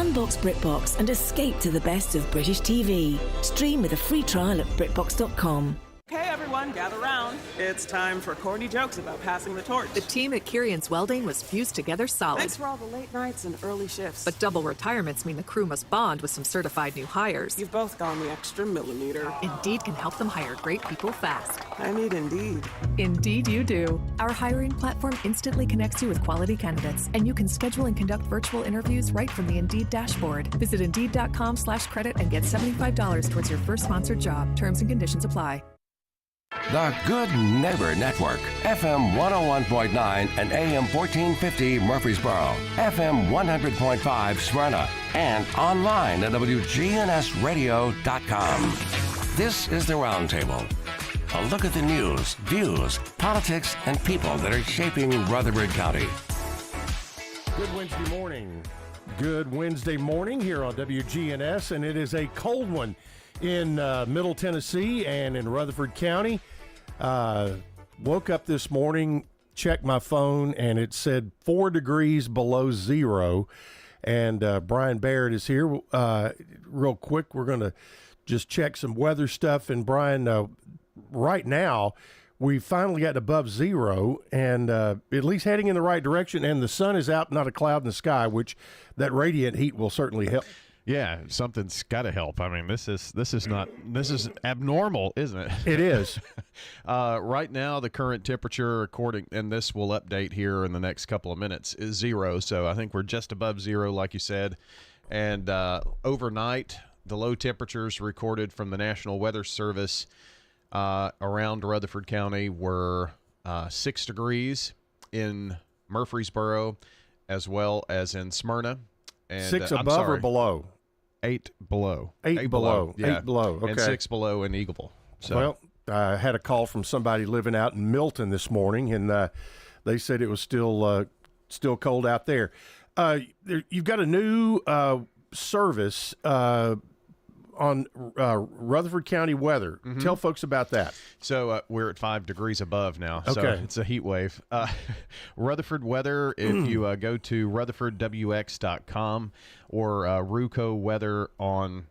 Unbox BritBox and escape to the best of British TV. Stream with a free trial at BritBox.com. Okay, everyone, gather round. It's time for corny jokes about passing the torch. The team at Kirian's Welding was fused together solid. Thanks for all the late nights and early shifts. But double retirements mean the crew must bond with some certified new hires. You've both gone the extra millimeter. Indeed can help them hire great people fast. I need Indeed. Indeed you do. Our hiring platform instantly connects you with quality candidates, and you can schedule and conduct virtual interviews right from the Indeed dashboard. Visit Indeed.com/credit and get $75 towards your first sponsored job. Terms and conditions apply. The Good Neighbor Network, FM 101.9 and AM 1450 Murfreesboro, FM 100.5 Smyrna, and online at WGNSradio.com. This is the Roundtable. A look at the news, views, politics, and people that are shaping Rutherford County. Good Wednesday morning. Good Wednesday morning here on WGNS, and it is a cold one in Middle Tennessee and in Rutherford County. Woke up this morning, checked my phone, and it said 4 degrees below zero. And Brian Barrett is here. Real quick, we're going to just check some weather stuff. And Brian, right now, we finally got above zero and at least heading in the right direction. And the sun is out, not a cloud in the sky, which that radiant heat will certainly help. Yeah, something's got to help. I mean, this is abnormal, isn't it? It is. Right now, the current temperature, and this will update here in the next couple of minutes, is 0. So I think we're just above 0, like you said. And overnight, the low temperatures recorded from the National Weather Service around Rutherford County were 6 degrees in Murfreesboro, as well as in Smyrna. And, 6 above or below? 8 below. 8 below. Yeah. 8 below. Okay. And 6 below in Eagleville. So. Well, I had a call from somebody living out in Milton this morning, and they said it was still cold out there. You've got a new service on Rutherford County weather. Mm-hmm. Tell folks about that. So we're at 5 degrees above now. Okay. So it's a heat wave. Rutherford weather, if you go to rutherfordwx.com or Ruco weather on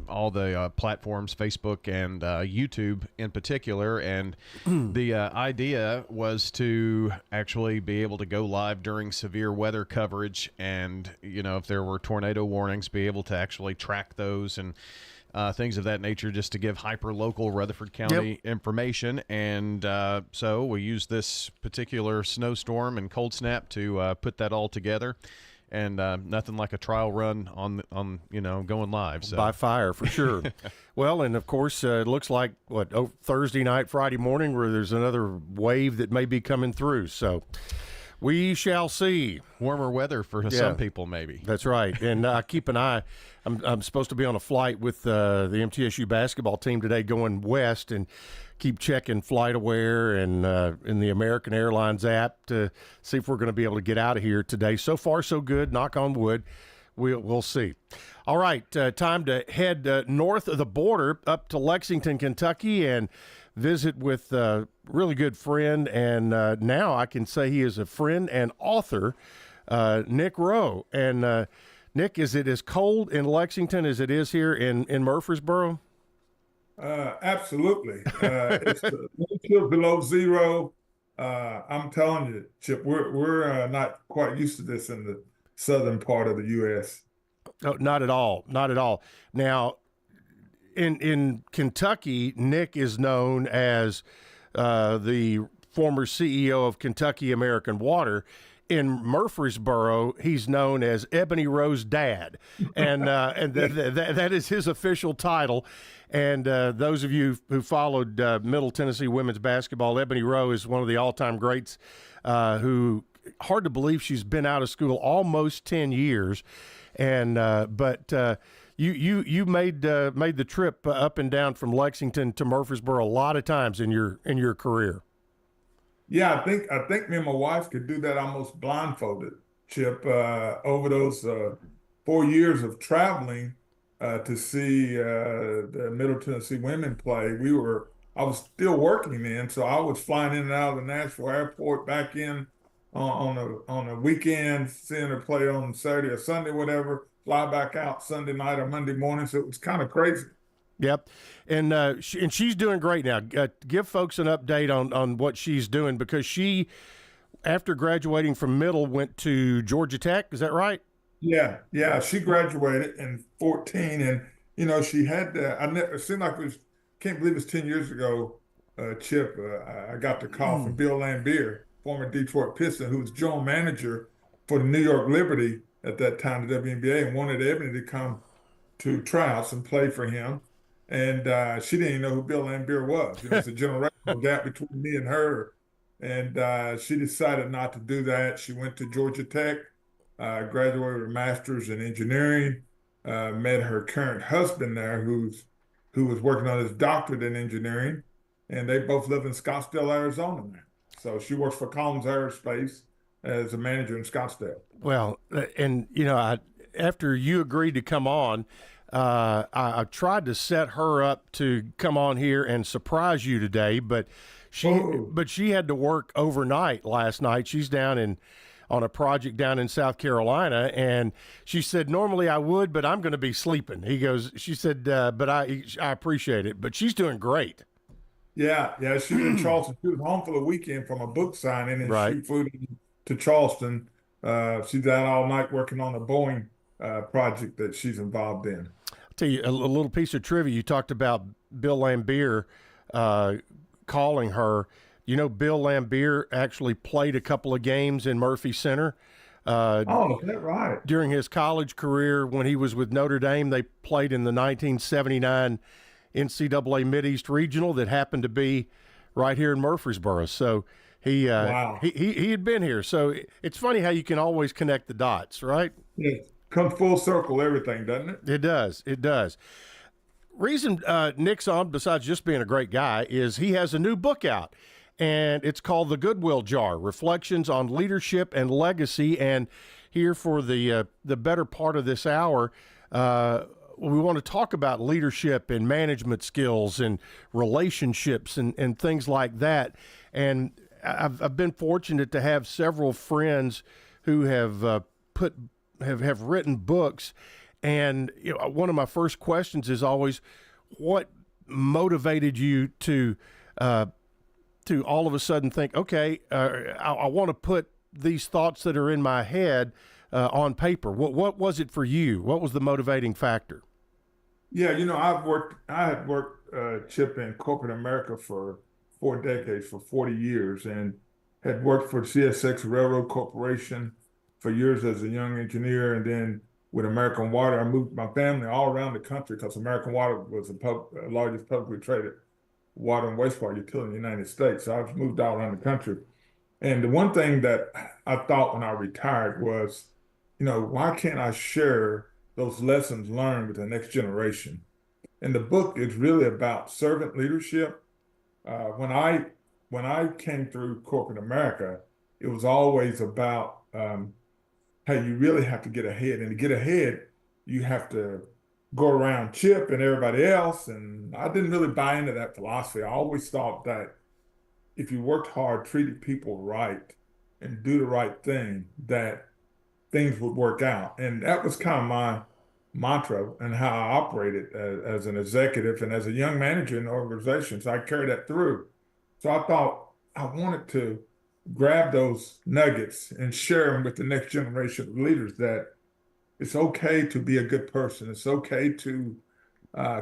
all the platforms, Facebook and YouTube in particular. And the idea was to actually be able to go live during severe weather coverage. And, you know, if there were tornado warnings, be able to actually track those and things of that nature, just to give hyper-local Rutherford County information. And so we used this particular snowstorm and cold snap to put that all together. And nothing like a trial run on going live. So. By fire, for sure. Well, and of course, it looks like, Thursday night, Friday morning, where there's another wave that may be coming through. So we shall see. Warmer weather for some people, maybe. That's right. And keep an eye. I'm supposed to be on a flight with the MTSU basketball team today going west, and keep checking FlightAware and in the American Airlines app to see if we're going to be able to get out of here today. So far, so good. Knock on wood. We'll see. All right, time to head north of the border up to Lexington, Kentucky, and visit with a really good friend, and now I can say he is a friend and author, Nick Rowe. And Nick, is it as cold in Lexington as it is here in Murfreesboro? Absolutely. It's still below zero. I'm telling you, Chip, we're not quite used to this in the southern part of the U.S. Oh, not at all. Not at all. Now, in Kentucky, Nick is known as the former CEO of Kentucky American Water. In Murfreesboro, he's known as Ebony Rowe's dad, and that is his official title. And those of you who followed Middle Tennessee women's basketball, Ebony Rowe is one of the all-time greats who, hard to believe she's been out of school almost 10 years. And but you made the trip up and down from Lexington to Murfreesboro a lot of times in your career. Yeah, I think me and my wife could do that almost blindfolded, Chip. Over those 4 years of traveling to see the Middle Tennessee women play, I was still working then, so I was flying in and out of the Nashville airport, back in on a weekend, seeing her play on Saturday or Sunday, whatever, fly back out Sunday night or Monday morning. So it was kind of crazy. Yep, and she's doing great now. Give folks an update on what she's doing, because she, after graduating from middle, went to Georgia Tech. Is that right? Yeah. She graduated in 14, and she had. It seemed like can't believe it's 10 years ago. Chip, I got the call from Bill Laimbeer, former Detroit Piston, who was general manager for the New York Liberty at that time, the WNBA, and wanted Ebony to come to tryouts and play for him. And she didn't even know who Bill Laimbeer was. It's a generational gap between me and her. And she decided not to do that. She went to Georgia Tech, graduated with a master's in engineering, met her current husband there, who was working on his doctorate in engineering, and they both live in Scottsdale, Arizona now. So she works for Collins Aerospace as a manager in Scottsdale. Well, and after you agreed to come on, I tried to set her up to come on here and surprise you today, but she had to work overnight last night. She's down on a project down in South Carolina, and she said, normally I would, but I'm going to be sleeping. She said, but I appreciate it, but she's doing great. Yeah, she's in Charleston. She was home for the weekend from a book signing, and right. She flew to Charleston. She's out all night working on a Boeing project that she's involved in. I'll tell you a little piece of trivia. You talked about Bill Laimbeer calling her. Bill Laimbeer actually played a couple of games in Murphy Center. Is that right? During his college career, when he was with Notre Dame, they played in the 1979 NCAA Mid-East Regional that happened to be right here in Murfreesboro. So he had been here. So it's funny how you can always connect the dots, right? It comes full circle, everything, doesn't it? It does. Reason Nick's on, besides just being a great guy, is he has a new book out, and it's called The Goodwill Jar, Reflections on Leadership and Legacy. And here for the better part of this hour, we want to talk about leadership and management skills and relationships and things like that. And I've been fortunate to have several friends who have written books. And one of my first questions is always, what motivated you to all of a sudden think, okay, I want to put these thoughts that are in my head on paper? What was it for you? What was the motivating factor? Yeah, I had worked, Chip, in corporate America for 4 decades, for 40 years, and had worked for CSX Railroad Corporation for years as a young engineer. And then with American Water, I moved my family all around the country because American Water was the largest publicly traded water and wastewater utility in the United States. So I've moved all around the country. And the one thing that I thought when I retired was, why can't I share those lessons learned with the next generation? And the book is really about servant leadership. When I came through corporate America, it was always about hey, you really have to get ahead. And to get ahead, you have to go around Chip and everybody else. And I didn't really buy into that philosophy. I always thought that if you worked hard, treated people right, and do the right thing, that things would work out. And that was kind of my mantra and how I operated as an executive and as a young manager in organizations. I carried that through. So I thought I wanted to grab those nuggets and share them with the next generation of leaders, that it's okay to be a good person. It's okay to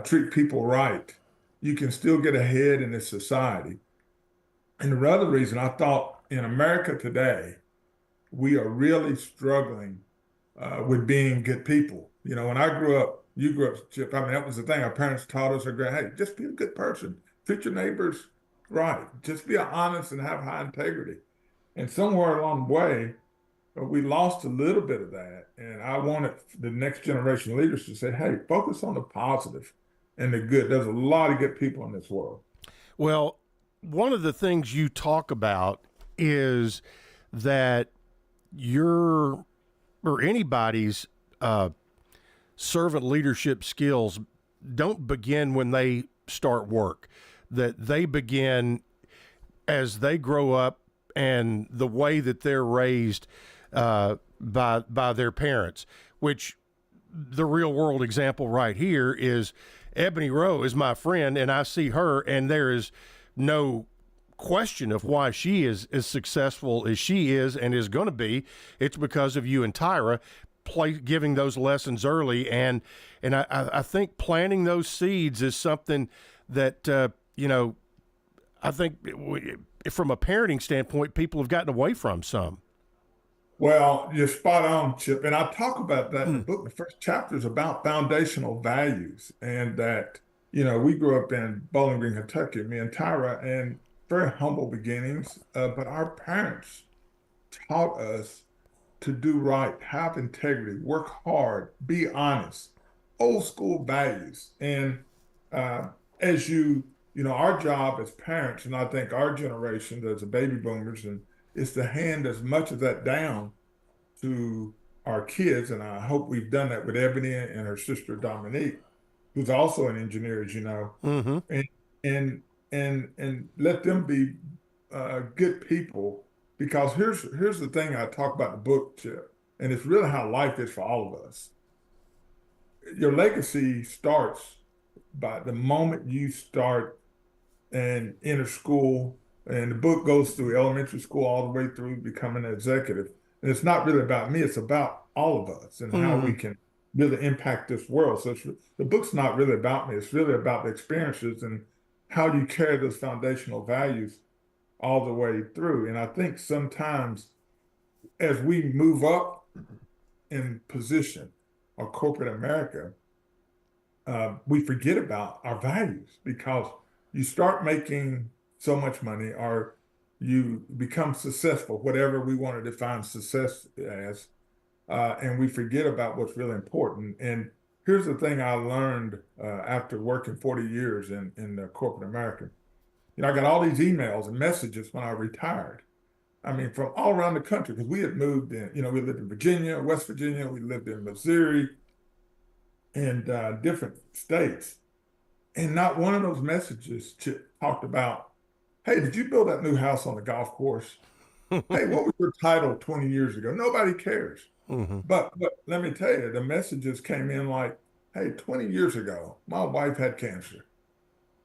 treat people right. You can still get ahead in this society. And the other reason, I thought in America today, we are really struggling with being good people. When I grew up, you grew up, Chip, that was the thing. Our parents taught us, hey, just be a good person. Treat your neighbors right. Just be honest and have high integrity. And somewhere along the way, we lost a little bit of that. And I wanted the next generation leaders to say, hey, focus on the positive and the good. There's a lot of good people in this world. Well, one of the things you talk about is that your or anybody's servant leadership skills don't begin when they start work, that they begin as they grow up and the way that they're raised by their parents, which the real world example right here is Ebony Rowe is my friend, and I see her, and there is no question of why she is as successful as she is and is going to be. It's because of you and Tyra giving those lessons early, and I think planting those seeds is something that I think from a parenting standpoint, people have gotten away from some. Well, you're spot on, Chip. And I talk about that in the book. The first chapter is about foundational values, and that, we grew up in Bowling Green, Kentucky, me and Tyra, and very humble beginnings. But our parents taught us to do right, have integrity, work hard, be honest, old school values. And as our job as parents, and I think our generation as the baby boomers, and is to hand as much of that down to our kids. And I hope we've done that with Ebony and her sister Dominique, who's also an engineer, as you know, and let them be good people. Because here's the thing I talk about in the book, Chip, and it's really how life is for all of us. Your legacy starts by the moment you start and enter school. And the book goes through elementary school all the way through becoming an executive. And it's not really about me, it's about all of us and how we can really impact this world. So the book's not really about me, it's really about the experiences and how you carry those foundational values all the way through. And I think sometimes as we move up in position of corporate America, we forget about our values, because you start making so much money, or you become successful, whatever we want to define success as, and we forget about what's really important. And here's the thing I learned after working 40 years in corporate America. I got all these emails and messages when I retired. I mean, from all around the country, because we had moved in, we lived in Virginia, West Virginia, we lived in Missouri, and different states. And not one of those messages talked about, hey, did you build that new house on the golf course? Hey, what was your title 20 years ago? Nobody cares. But let me tell you, the messages came in like, hey, 20 years ago, my wife had cancer.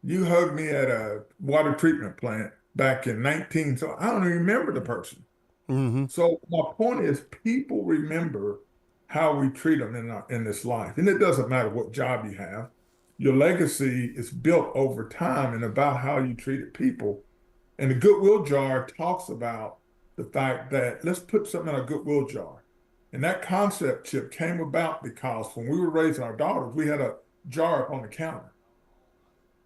You hugged me at a water treatment plant back in 19, so I don't even remember the person. So my point is, people remember how we treat them in this life. And it doesn't matter what job you have. Your legacy is built over time and about how you treated people. And the Goodwill jar talks about the fact that let's put something in a Goodwill jar. And that concept, Chip, came about because when we were raising our daughters, we had a jar up on the counter.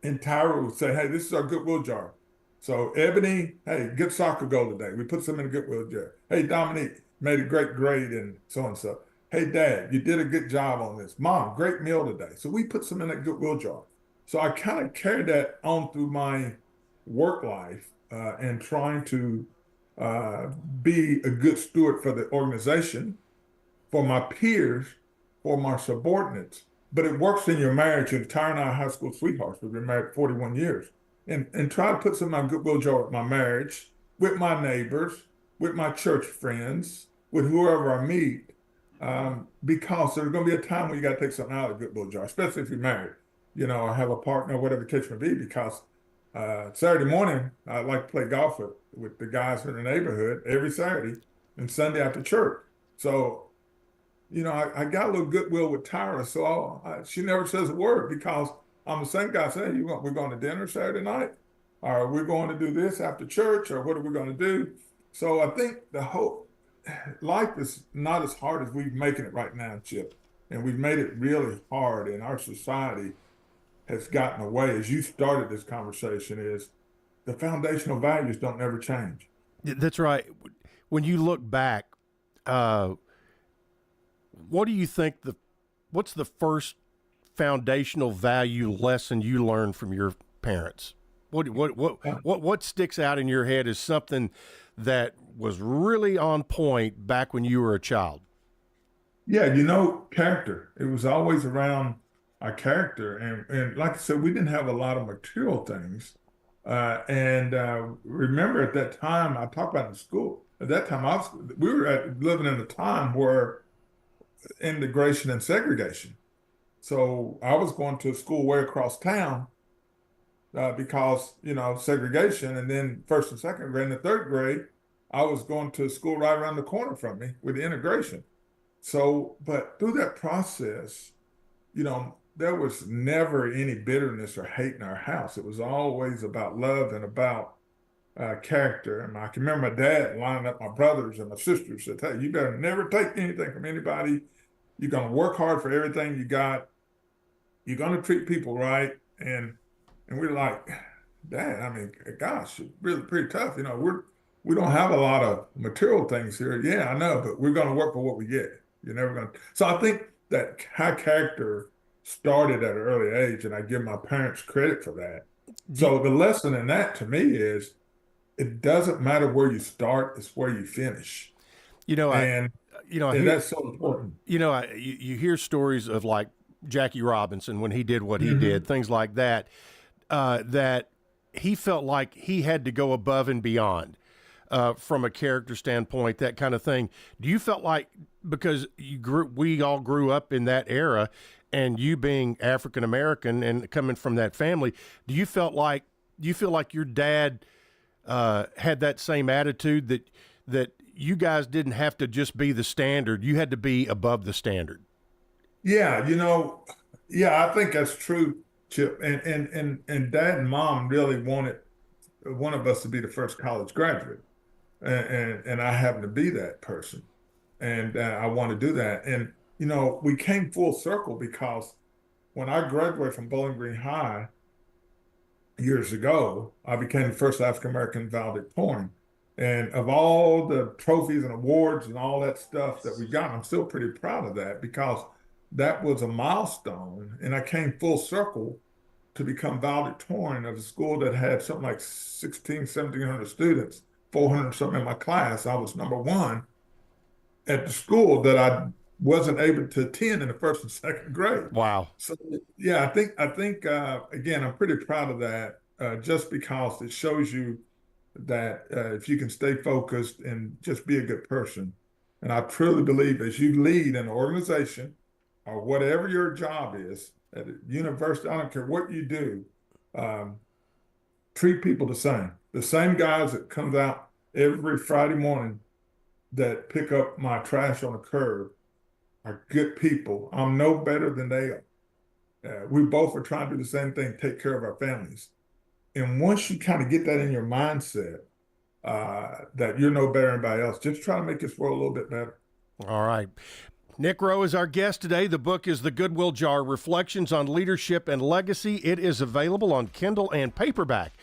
And Tyra would say, hey, this is our Goodwill jar. So Ebony, hey, good soccer goal today. We put some in a Goodwill jar. Hey, Dominique, made a great grade and so and so. Hey, Dad, you did a good job on this. Mom, great meal today. So we put some in that Goodwill jar. So I kind of carried that on through my work life and trying to be a good steward for the organization, for my peers, for my subordinates. But it works in your marriage. And Tyra and I are high school sweethearts. We've been married 41 years. And try to put some of my Goodwill jar with my marriage, with my neighbors, with my church friends, with whoever I meet. Because there's going to be a time when you got to take something out of the Goodwill jar, especially if you're married, or have a partner, whatever the case may be. Because Saturday morning, I like to play golf with the guys in the neighborhood every Saturday, and Sunday after church. So, I got a little goodwill with Tyra, so she never says a word, because I'm the same guy saying, we're going to dinner Saturday night, or we're going to do this after church, or what are we going to do? So I think the whole life is not as hard as we're making it right now, Chip. And we've made it really hard, and our society has gotten away. As you started this conversation, is the foundational values don't ever change. That's right. When you look back, what do you think what's the first foundational value lesson you learned from your parents? What sticks out in your head as something that was really on point back when you were a child? Yeah, character. It was always around our character. And like I said, we didn't have a lot of material things. Remember at that time, I talked about in school, at that time, we were living in a time where integration and segregation. So I was going to a school way across town because, segregation. And then first and second grade, and the third grade, I was going to a school right around the corner from me with the integration. So, but through that process, there was never any bitterness or hate in our house. It was always about love and about character. And I can remember my dad lining up my brothers and my sisters, said, "Hey, you better never take anything from anybody. You're going to work hard for everything you got. You're going to treat people right." And we're like, "Dad, I mean, gosh, it's really pretty tough. We don't have a lot of material things here. Yeah, I know, but we're going to work for what we get. You're never going to." So I think that high character started at an early age, and I give my parents credit for that. So the lesson in that to me is it doesn't matter where you start, it's where you finish. And that's so important. You hear stories of like Jackie Robinson when he did what he did, things like that, that he felt like he had to go above and beyond from a character standpoint, that kind of thing. Do you felt like, because we all grew up in that era, and you being African American and coming from that family, do you feel like your dad had that same attitude, that you guys didn't have to just be the standard, you had to be above the standard? Yeah, I think that's true, Chip. And Dad and Mom really wanted one of us to be the first college graduate, and I happen to be that person, and I want to do that. And we came full circle because when I graduated from Bowling Green High years ago, I became the first African-American valedictorian. And of all the trophies and awards and all that stuff that we got, I'm still pretty proud of that because that was a milestone. And I came full circle to become valedictorian of a school that had something like 1,700 students, 400 something in my class. I was number one at the school that I wasn't able to attend in the first and second grade. Wow. So yeah, I think again, I'm pretty proud of that, just because it shows you that if you can stay focused and just be a good person. And I truly believe as you lead an organization or whatever your job is at a university, I don't care what you do, treat people the same. The same guys that comes out every Friday morning that pick up my trash on the curb are good people. I'm no better than they are. We both are trying to do the same thing, take care of our families. And once you kind of get that in your mindset, that you're no better than anybody else, just try to make this world a little bit better. All right. Nick Rowe is our guest today. The book is The Goodwill Jar, Reflections on Leadership and Legacy. It is available on Kindle and paperback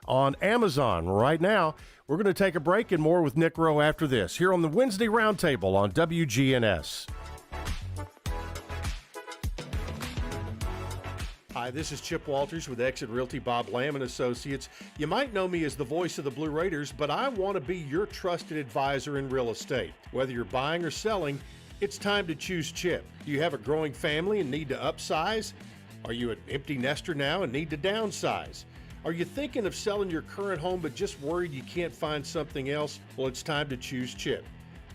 on Amazon right now. We're going to take a break and more with Nick Rowe after this, here on the Wednesday Roundtable on WGNS. Hi, this is Chip Walters with Exit Realty Bob Lamb & Associates. You might know me as the voice of the Blue Raiders, but I want to be your trusted advisor in real estate. Whether you're buying or selling, it's time to choose Chip. Do you have a growing family and need to upsize? Are you an empty nester now and need to downsize? Are you thinking of selling your current home but just worried you can't find something else? Well, it's time to choose Chip.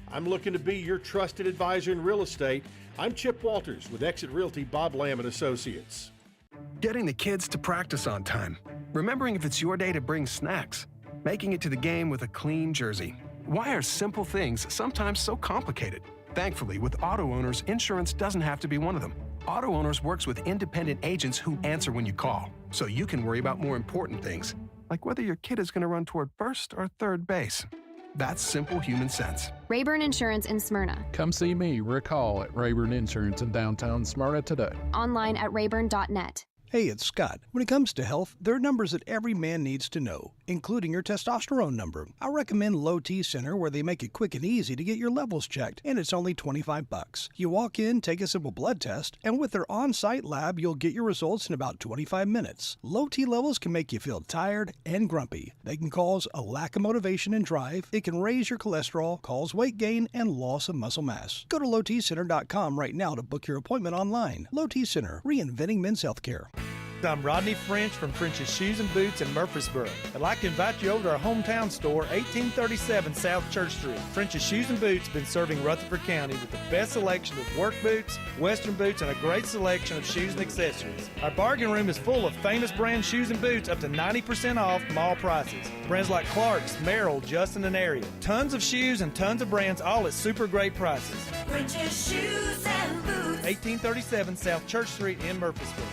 I'm looking to be your trusted advisor in real estate. I'm Chip Walters with Exit Realty Bob Lamb & Associates. Getting the kids to practice on time. Remembering if it's your day to bring snacks. Making it to the game with a clean jersey. Why are simple things sometimes so complicated? Thankfully, with Auto Owners, insurance doesn't have to be one of them. Auto Owners works with independent agents who answer when you call, so you can worry about more important things, like whether your kid is going to run toward first or third base. That's simple human sense. Rayburn Insurance in Smyrna. Come see me, Rick Hall, at Rayburn Insurance in downtown Smyrna today. Online at rayburn.net. Hey, it's Scott. When it comes to health, there are numbers that every man needs to know, including your testosterone number. I recommend Low T Center, where they make it quick and easy to get your levels checked, and it's only $25. You walk in, take a simple blood test, and with their on-site lab, you'll get your results in about 25 minutes. Low T levels can make you feel tired and grumpy. They can cause a lack of motivation and drive. It can raise your cholesterol, cause weight gain, and loss of muscle mass. Go to lowtcenter.com right now to book your appointment online. Low T Center, reinventing men's healthcare. I'm Rodney French from French's Shoes and Boots in Murfreesboro. I'd like to invite you over to our hometown store, 1837 South Church Street. French's Shoes and Boots have been serving Rutherford County with the best selection of work boots, western boots, and a great selection of shoes and accessories. Our bargain room is full of famous brand shoes and boots up to 90% off mall prices. Brands like Clark's, Merrill, Justin, and Ariat. Tons of shoes and tons of brands, all at super great prices. French's Shoes and Boots. 1837 South Church Street in Murfreesboro.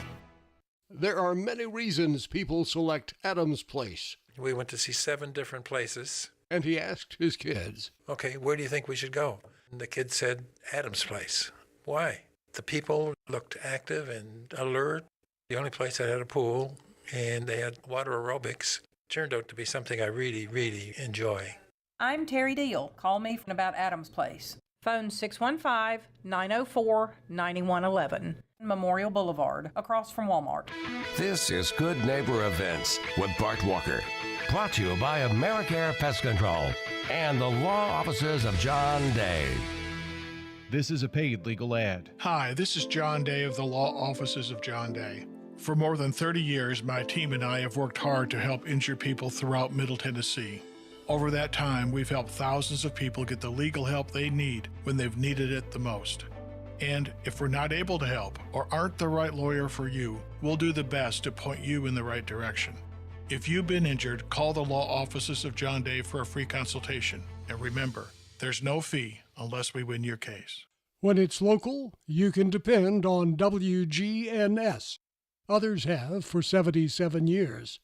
There are many reasons people select Adam's Place. We went to see 7 different places. And he asked his kids, okay, where do you think we should go? And the kids said, Adam's Place. Why? The people looked active and alert. The only place that had a pool, and they had water aerobics. Turned out to be something I really, really enjoy. I'm Terry Deal. Call me about Adam's Place. Phone 615-904-9111. Memorial Boulevard, across from Walmart. This is Good Neighbor Events with Bart Walker. Brought to you by AmeriCare Pest Control and the law offices of John Day. This is a paid legal ad. Hi, this is John Day of the Law Offices of John Day. For more than 30 years, my team and I have worked hard to help injured people throughout Middle Tennessee. Over that time, we've helped thousands of people get the legal help they need when they've needed it the most. And if we're not able to help or aren't the right lawyer for you, we'll do the best to point you in the right direction. If you've been injured, call the law offices of John Day for a free consultation. And remember, there's no fee unless we win your case. when it's local, you can depend on WGNS. Others have for 77 years.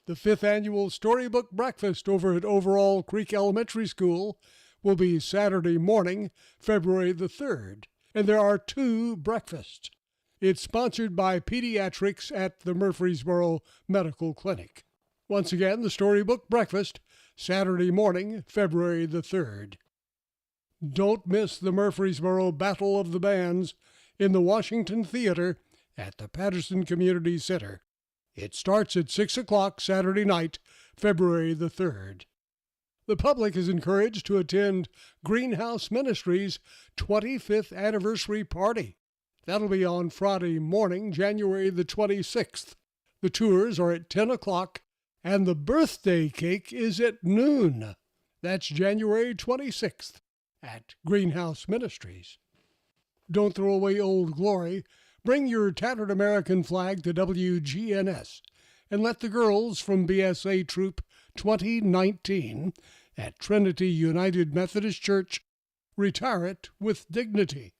The 5th annual Storybook Breakfast over at Overall Creek Elementary School will be Saturday morning, February the 3rd, and there are 2 breakfasts. It's sponsored by Pediatrics at the Murfreesboro Medical Clinic. Once again, the Storybook Breakfast, Saturday morning, February the 3rd. Don't miss the Murfreesboro Battle of the Bands in the Washington Theater at the Patterson Community Center. It starts at 6 o'clock Saturday night, February the 3rd. The public is encouraged to attend Greenhouse Ministries' 25th anniversary party. That'll be on Friday morning, January the 26th. The tours are at 10 o'clock, and the birthday cake is at noon. That's January 26th at Greenhouse Ministries. Don't throw away Old Glory. Bring your tattered American flag to WGNS and let the girls from BSA Troop 2019 at Trinity United Methodist Church retire it with dignity.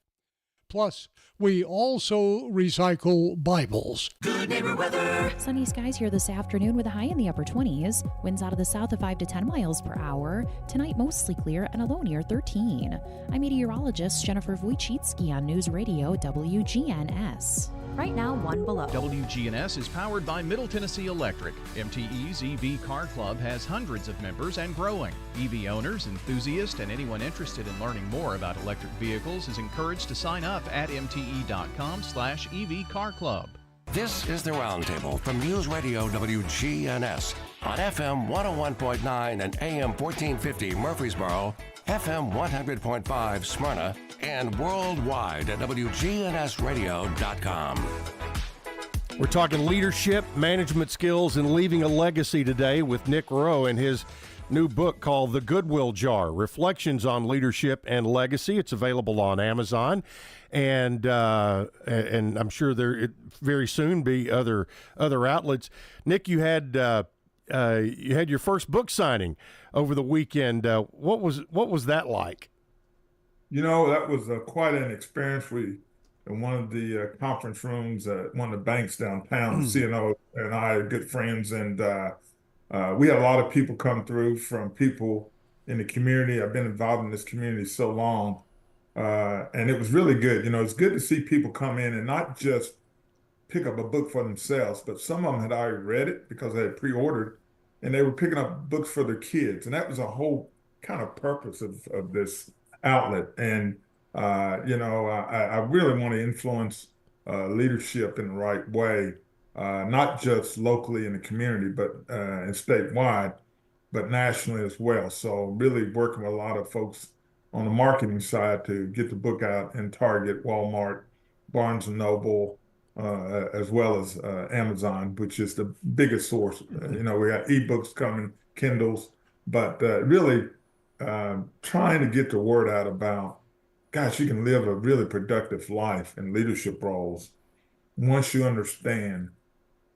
Plus, we also recycle Bibles. Good neighbor weather. Sunny skies here this afternoon with a high in the upper 20s. Winds out of the south of 5 to 10 miles per hour. Tonight, mostly clear and a low near 13. I'm meteorologist Jennifer Wojcicki on News Radio WGNS. Right now, 1 below. WGNS is powered by Middle Tennessee Electric. MTE's EV Car Club has hundreds of members and growing. EV owners, enthusiasts, and anyone interested in learning more about electric vehicles is encouraged to sign up at mte.com/EV Car Club. This is the Roundtable from News Radio WGNS on FM 101.9 and AM 1450 Murfreesboro, FM 100.5 Smyrna, and worldwide at WGNSradio.com. We're talking leadership, management skills, and leaving a legacy today with Nick Rowe and his new book called The Goodwill Jar, Reflections on Leadership and Legacy. It's available on Amazon, and I'm sure there very soon be other outlets. Nick, you had your first book signing over the weekend. What was that like? You know, that was quite an experience. We in one of the conference rooms at one of the banks downtown, CNO and I are good friends, and we had a lot of people come through from people in the community. I've been involved in this community so long, and it was really good. You know, it's good to see people come in and not just pick up a book for themselves, but some of them had already read it because they had pre-ordered, and they were picking up books for their kids. And that was a whole kind of purpose of this outlet. And, you know, I really want to influence leadership in the right way, not just locally in the community, but and statewide, but nationally as well. So really working with a lot of folks on the marketing side to get the book out in Target, Walmart, Barnes & Noble, as well as Amazon, which is the biggest source. We got ebooks coming, Kindles, but really trying to get the word out about, gosh, you can live a really productive life in leadership roles once you understand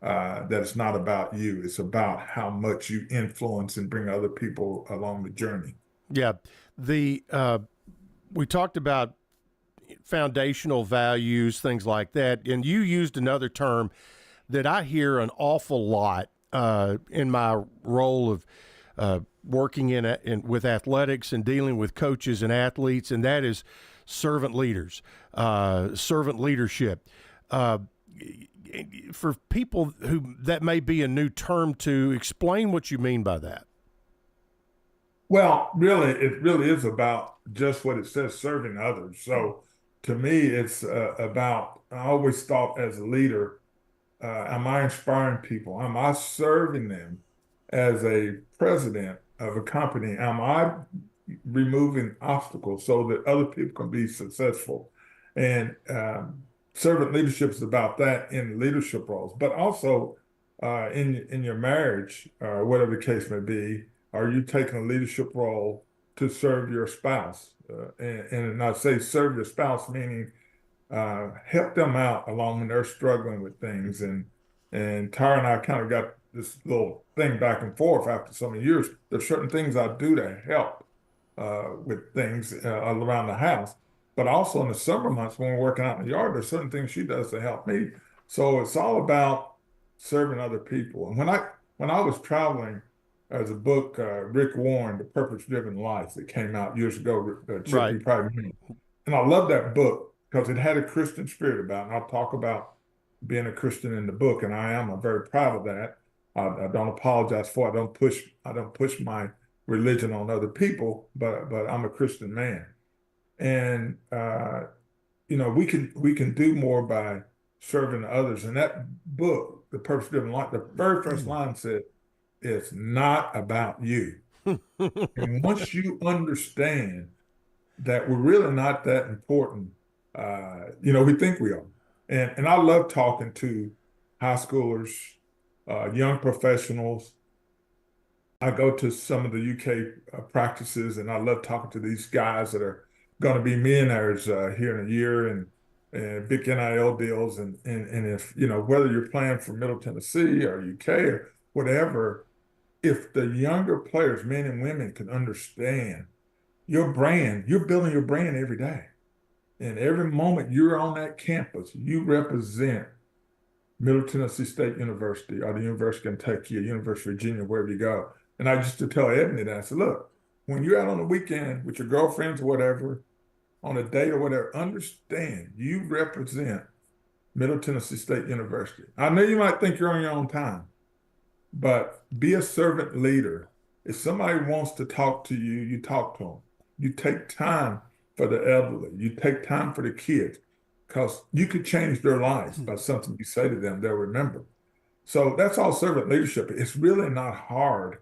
that it's not about you. It's about how much you influence and bring other people along the journey. Yeah. We talked about foundational values, things like that. And you used another term that I hear an awful lot in my role of working with athletics and dealing with coaches and athletes, and that is servant leaders, servant leadership. For people who that may be a new term to, explain what you mean by that. Well, really, it really is about just what it says, serving others. So to me, it's about, I always thought as a leader, am I inspiring people? Am I serving them as a president of a company? Am I removing obstacles so that other people can be successful? And servant leadership is about that in leadership roles, but also in your marriage, whatever the case may be. Are you taking a leadership role to serve your spouse? And I say serve your spouse, meaning help them out along when they're struggling with things. And Tara and I kind of got this little thing back and forth after so many years. There's certain things I do to help with things around the house. But also in the summer months when we're working out in the yard, there's certain things she does to help me. So it's all about serving other people. And when I was traveling, there's a book, Rick Warren, The Purpose-Driven Life, that came out years ago. Chip, Right. you probably know. And I love that book because it had a Christian spirit about it. And I'll talk about being a Christian in the book, and I am. I'm very proud of that. I don't apologize for it. I don't push my religion on other people, but I'm a Christian man. And we can do more by serving others. And that book, The Purpose-Driven Life, the very first line said, "It's not about you." And once you understand that we're really not that important, we think we are. And I love talking to high schoolers, young professionals. I go to some of the UK practices, and I love talking to these guys that are going to be millionaires here in a year and big NIL deals. And if, whether you're playing for Middle Tennessee or UK or whatever, if the younger players, men and women, can understand your brand, you're building your brand every day. And every moment you're on that campus, you represent Middle Tennessee State University or the University of Kentucky or University of Virginia, wherever you go. And I used to tell Ebony that, I said, look, when you're out on the weekend with your girlfriends or whatever, on a date or whatever, understand you represent Middle Tennessee State University. I know you might think you're on your own time, but be a servant leader. If somebody wants to talk to you, you talk to them. You take time for the elderly. You take time for the kids, because you could change their lives by something you say to them, they'll remember. So that's all servant leadership. It's really not hard,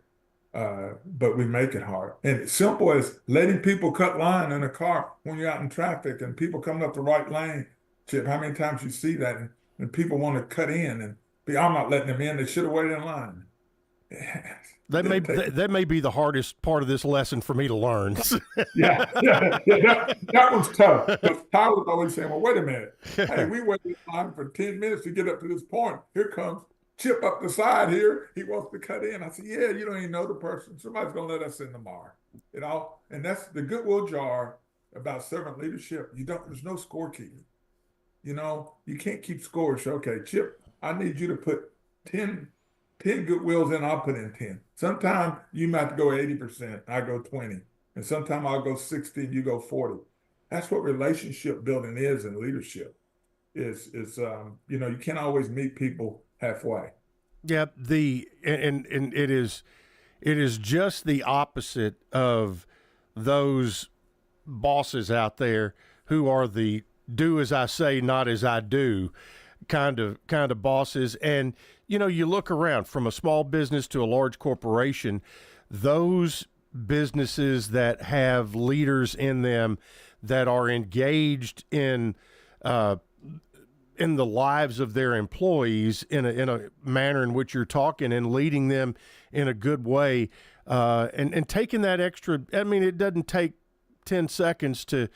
but we make it hard. And it's simple as letting people cut line in a car when you're out in traffic and people coming up the right lane. Chip, how many times you see that and people want to cut in and I'm not letting them in. They should have waited in line. That may be the hardest part of this lesson for me to learn. Yeah, that one's tough. But Tyler's always saying, well, wait a minute. Hey, we waited in line for 10 minutes to get up to this point. Here comes Chip up the side here. He wants to cut in. I said, yeah, you don't even know the person. Somebody's going to let us in tomorrow. And that's the goodwill jar about servant leadership. There's no scorekeeping. You can't keep scores. Okay, Chip, I need you to put 10 goodwills in, I'll put in 10. Sometimes you might go 80%, I go 20. And sometimes I'll go 60 and you go 40. That's what relationship building is in leadership. You can't always meet people halfway. Yeah, and it is just the opposite of those bosses out there who are the do as I say, not as I do kind of bosses. And you look around from a small business to a large corporation, those businesses that have leaders in them that are engaged in in the lives of their employees in a manner in which you're talking and leading them in a good way, and taking that extra. I mean, it doesn't take 10 seconds to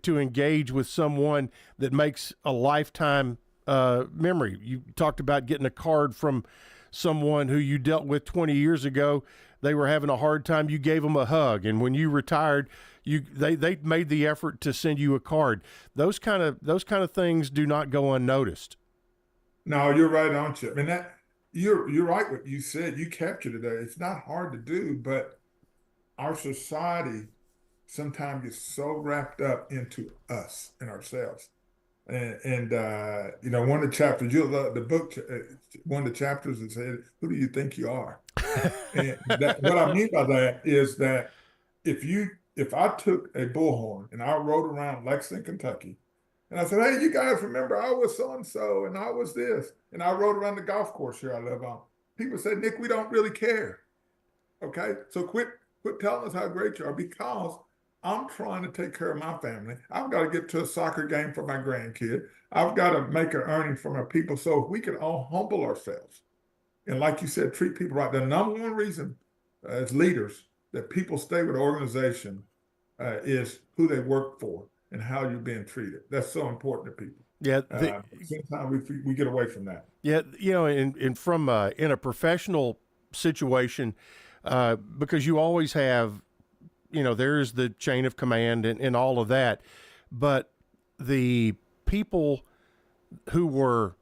engage with someone that makes a lifetime memory. You talked about getting a card from someone who you dealt with 20 years ago. They were having a hard time. You gave them a hug, and when you retired, they made the effort to send you a card. Those kind of things do not go unnoticed. No, you're right on, Chip. And that you're right what you said. You captured it there. It's not hard to do, but our society sometimes gets so wrapped up into us and ourselves. And you know, one of the chapters, the book, one of the chapters that said, "Who do you think you are?" And what I mean by that is that if I took a bullhorn and I rode around Lexington, Kentucky, and I said, "Hey, you guys remember I was so and so, and I was this," and I rode around the golf course here I live on, people say, "Nick, we don't really care." Okay, so quit telling us how great you are, because I'm trying to take care of my family. I've got to get to a soccer game for my grandkid. I've got to make an earning for my people. So if we can all humble ourselves and, like you said, treat people right. The number one reason as leaders that people stay with an organization is who they work for and how you're being treated. That's so important to people. Yeah. Sometimes we get away from that. Yeah. You know, in a professional situation, because you always have, you know, there's the chain of command and all of that, but the people who were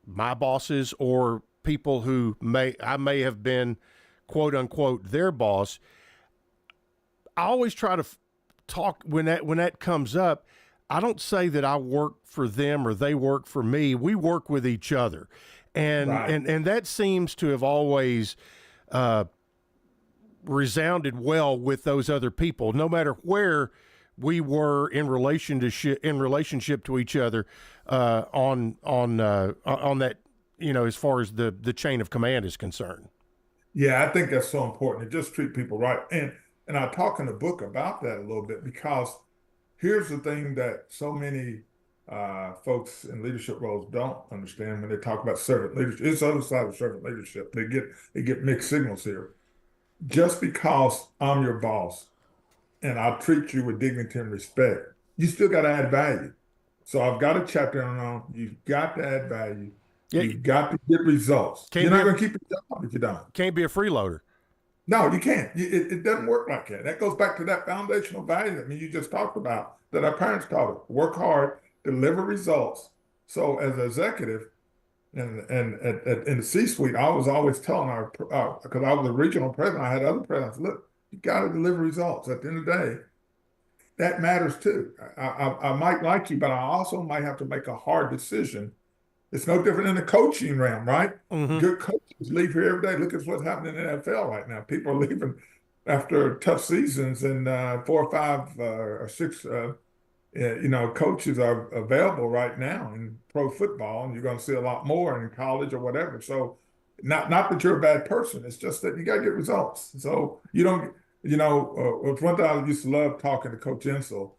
my bosses or people who I may have been, quote unquote, their boss, I always try to talk when that comes up. I don't say that I work for them or they work for me. We work with each other, and Right. and that seems to have always resounded well with those other people, no matter where we were in relationship to each other on that, you know, as far as the chain of command is concerned. Yeah, I think that's so important to just treat people right. And I talk in the book about that a little bit, because here's the thing that so many folks in leadership roles don't understand when they talk about servant leadership. It's the other side of servant leadership. They get mixed signals here. Just because I'm your boss and I'll treat you with dignity and respect, you still got to add value. So I've got a chapter on you've got to add value. Yeah. You've got to get results. You're not going to keep your job if you don't. Can't be a freeloader. No, you can't. It doesn't work like that. That goes back to that foundational value that you just talked about, that our parents taught us. Work hard, deliver results. So as an executive, and in the C-suite, I was always telling because I was a regional president, I had other presidents, look, you got to deliver results. At the end of the day, that matters too. I might like you, but I also might have to make a hard decision. It's no different in the coaching realm, right? Mm-hmm. Good coaches leave here every day. Look at what's happening in the NFL right now. People are leaving after tough seasons, and 4 or 5 or 6 coaches are available right now in pro football, and you're going to see a lot more in college or whatever. So not that you're a bad person. It's just that you got to get results. So you don't, one thing I used to love talking to Coach Insel,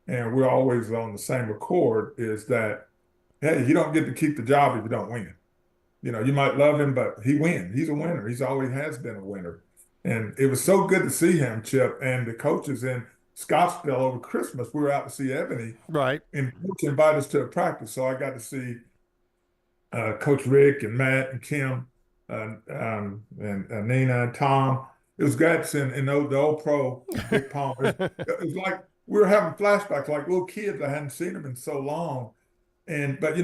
and we're always on the same accord, is that, hey, you don't get to keep the job if you don't win. You know, you might love him, but he wins. He's a winner. He's always has been a winner. And it was so good to see him, Chip, and the coaches in Scottsdale over Christmas. We were out to see Ebony. Right. And Coach invited us to a practice. So I got to see Coach Rick and Matt and Kim and Nina and Tom. It was guts and the old pro, Big Palm. It was like we were having flashbacks like little kids. I hadn't seen them in so long. But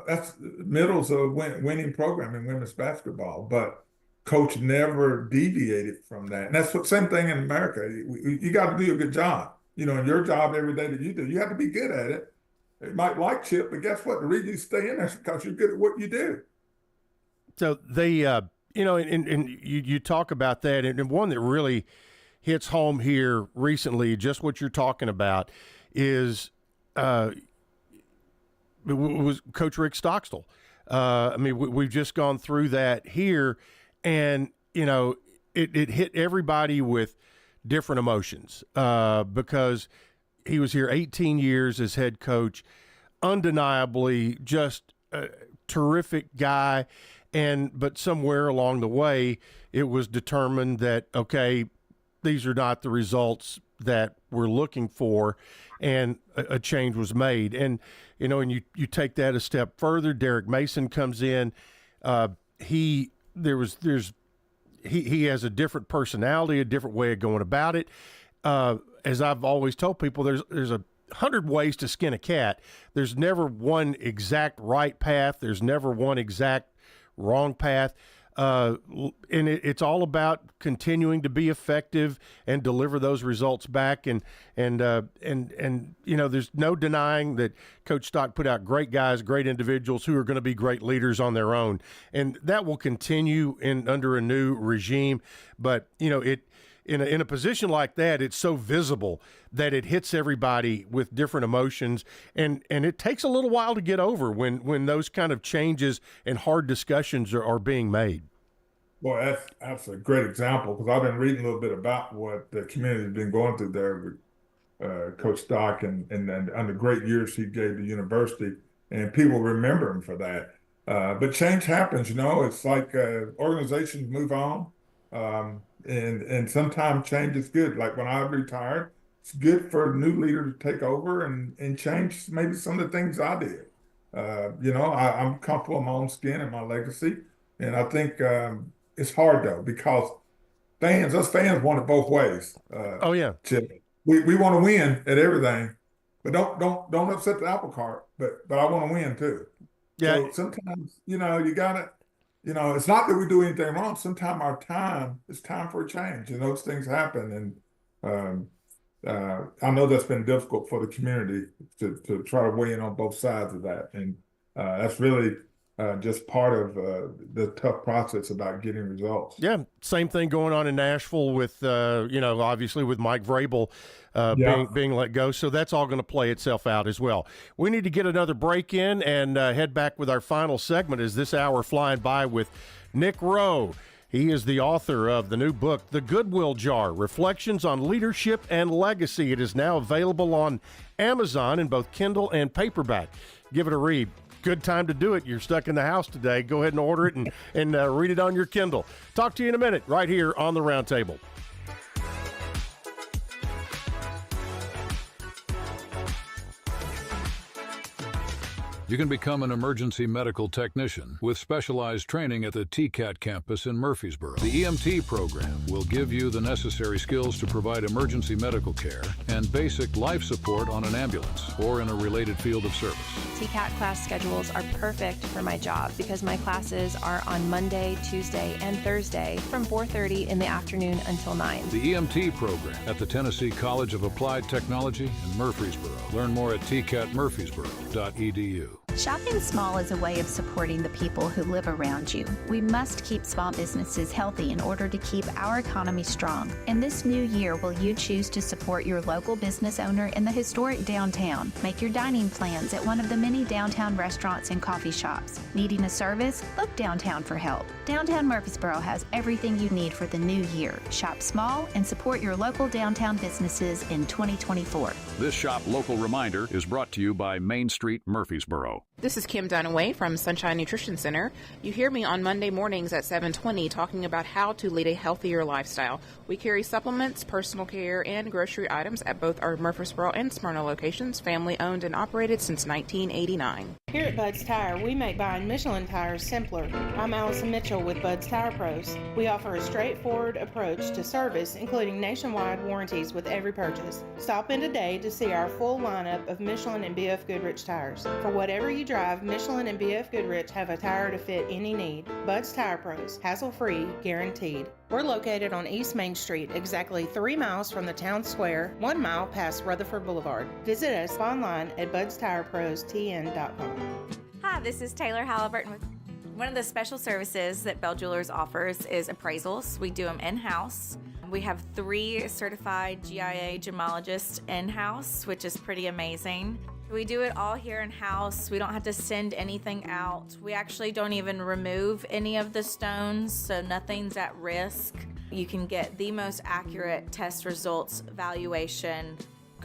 that's middle's a winning program in women's basketball, but Coach never deviated from that. And that's the same thing in America. You got to do a good job. In your job every day that you do, you have to be good at it. It might like Chip, but guess what? The reason you stay in there is because you're good at what you do. So they, and you talk about that, and one that really hits home here recently, just what you're talking about, is was Coach Rick Stockstill. We've just gone through that here, and it hit everybody with different emotions because he was here 18 years as head coach. undeniably just a terrific guy. But somewhere along the way, it was determined that, okay, these are not the results that we're looking for, and a change was made. And, and you take that a step further. Derek Mason comes in. He has a different personality, a different way of going about it. As I've always told people, there's 100 ways to skin a cat. There's never one exact right path. There's never one exact wrong path. And it's all about continuing to be effective and deliver those results back. And there's no denying that Coach Stock put out great guys, great individuals who are going to be great leaders on their own. And that will continue under a new regime. But, in a position like that, it's so visible that it hits everybody with different emotions, and it takes a little while to get over when those kind of changes and hard discussions are being made. Well, that's a great example, because I've been reading a little bit about what the community has been going through there with Coach Stock and the great years he gave the university, and people remember him for that. But change happens, It's like organizations move on. And sometimes change is good. Like when I retired, it's good for a new leader to take over and change maybe some of the things I did. I'm comfortable in my own skin and my legacy. And I think it's hard, though, because us fans want it both ways. Oh, yeah. Chip. We want to win at everything, but don't upset the apple cart. But I want to win, too. Yeah. So sometimes, you got to. It's not that we do anything wrong. Sometimes it's time for a change, and those things happen. And I know that's been difficult for the community to try to weigh in on both sides of that. And that's really just part of the tough process about getting results. Yeah, same thing going on in Nashville with, obviously with Mike Vrabel being let go. So that's all going to play itself out as well. We need to get another break in and head back with our final segment as this hour flying by with Nick Rowe. He is the author of the new book, The Goodwill Jar, Reflections on Leadership and Legacy. It is now available on Amazon in both Kindle and paperback. Give it a read. Good time to do it. You're stuck in the house today. Go ahead and order it and read it on your Kindle. Talk to you in a minute right here on the Roundtable. You can become an emergency medical technician with specialized training at the TCAT campus in Murfreesboro. The EMT program will give you the necessary skills to provide emergency medical care and basic life support on an ambulance or in a related field of service. TCAT class schedules are perfect for my job because my classes are on Monday, Tuesday, and Thursday from 4:30 in the afternoon until 9. The EMT program at the Tennessee College of Applied Technology in Murfreesboro. Learn more at tcatmurfreesboro.edu. Shopping small is a way of supporting the people who live around you. We must keep small businesses healthy in order to keep our economy strong. In this new year, will you choose to support your local business owner in the historic downtown? Make your dining plans at one of the many downtown restaurants and coffee shops. Needing a service? Look downtown for help. Downtown Murfreesboro has everything you need for the new year. Shop small and support your local downtown businesses in 2024. This Shop Local reminder is brought to you by Main Street Murfreesboro. This is Kim Dunaway from Sunshine Nutrition Center. You hear me on Monday mornings at 7:20 talking about how to lead a healthier lifestyle. We carry supplements, personal care, and grocery items at both our Murfreesboro and Smyrna locations, family owned and operated since 1989. Here at Bud's Tire, we make buying Michelin tires simpler. I'm Allison Mitchell with Bud's Tire Pros. We offer a straightforward approach to service, including nationwide warranties with every purchase. Stop in today to see our full lineup of Michelin and BF Goodrich tires. For whatever you drive, Michelin and BF Goodrich have a tire to fit any need. Bud's Tire Pros, hassle-free, guaranteed. We're located on East Main Street, exactly 3 miles from the town square, 1 mile past Rutherford Boulevard. Visit us online at budstirepros.tn.com. Hi, this is Taylor Halliburton with one of the special services that Bell Jewelers offers is appraisals. We do them in-house. We have 3 certified GIA gemologists in-house, which is pretty amazing. We do it all here in-house. We don't have to send anything out. We actually don't even remove any of the stones, so nothing's at risk. You can get the most accurate test results, valuation,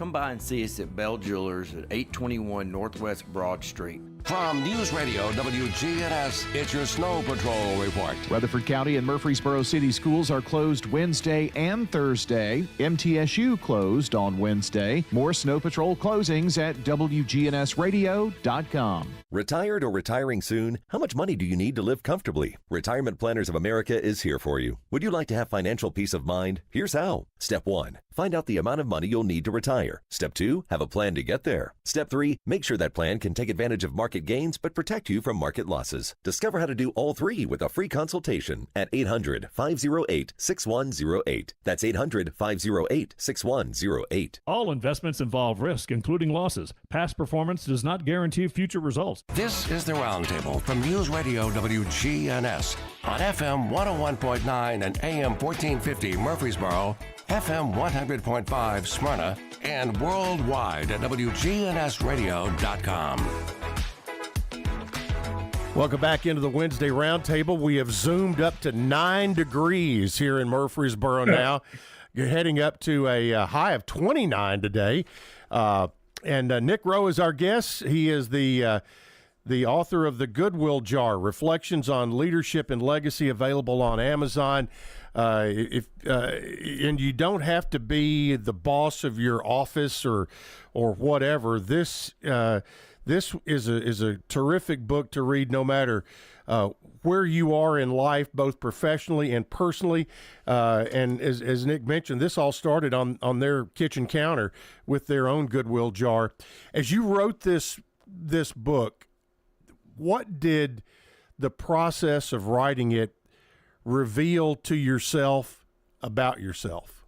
Come by and see us at Bell Jewelers at 821 Northwest Broad Street. From News Radio WGNS, it's your Snow Patrol report. Rutherford County and Murfreesboro City schools are closed Wednesday and Thursday. MTSU closed on Wednesday. More Snow Patrol closings at WGNSradio.com. Retired or retiring soon? How much money do you need to live comfortably? Retirement Planners of America is here for you. Would you like to have financial peace of mind? Here's how. Step 1. Find out the amount of money you'll need to retire. Step 2. Have a plan to get there. Step 3. Make sure that plan can take advantage of market gains but protect you from market losses. Discover how to do all three with a free consultation at 800-508-6108. That's 800-508-6108. All investments involve risk, including losses. Past performance does not guarantee future results. This is the Roundtable from News Radio WGNS on FM 101.9 and AM 1450 Murfreesboro, FM 100.5 Smyrna, and worldwide at WGNSradio.com. Welcome back into the Wednesday Roundtable. We have zoomed up to 9 degrees here in Murfreesboro now. You're heading up to a high of 29 today. And Nick Rowe is our guest. He is the author of The Goodwill Jar, Reflections on Leadership and Legacy, available on Amazon. And you don't have to be the boss of your office or whatever. This is a terrific book to read, no matter where you are in life, both professionally and personally. And as Nick mentioned, this all started on their kitchen counter with their own Goodwill Jar. As you wrote this book, what did the process of writing it reveal to yourself about yourself?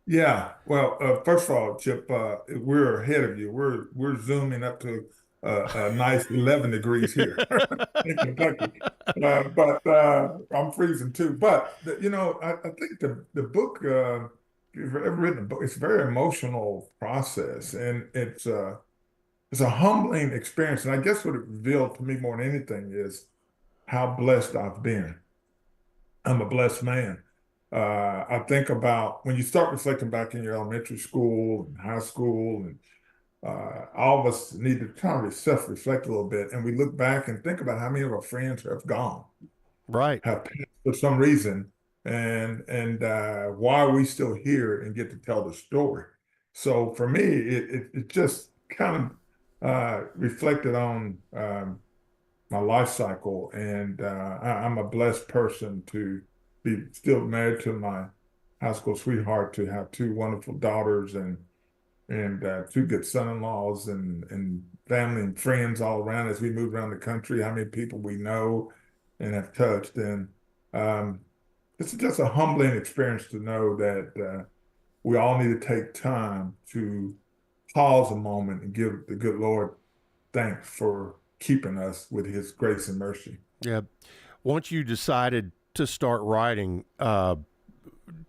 Yeah, well, first of all, Chip, we're ahead of you. We're zooming up to a nice 11 degrees here in Kentucky, but I'm freezing too. But I think the book, if you've ever written a book, it's a very emotional process, and it's a humbling experience. And I guess what it revealed to me more than anything is how blessed I've been. I'm a blessed man. I think about when you start reflecting back in your elementary school and high school, and all of us need to kind of self-reflect a little bit, and we look back and think about how many of our friends have gone, right, have passed for some reason, and why are we still here and get to tell the story? So for me, it just kind of reflected on my life cycle, and I'm a blessed person to be still married to my high school sweetheart, to have 2 wonderful daughters and 2 good son-in-laws and family and friends all around as we move around the country, how many people we know and have touched. And it's just a humbling experience to know that we all need to take time to pause a moment and give the good Lord thanks for keeping us with his grace and mercy. Yeah. Once you decided to start writing,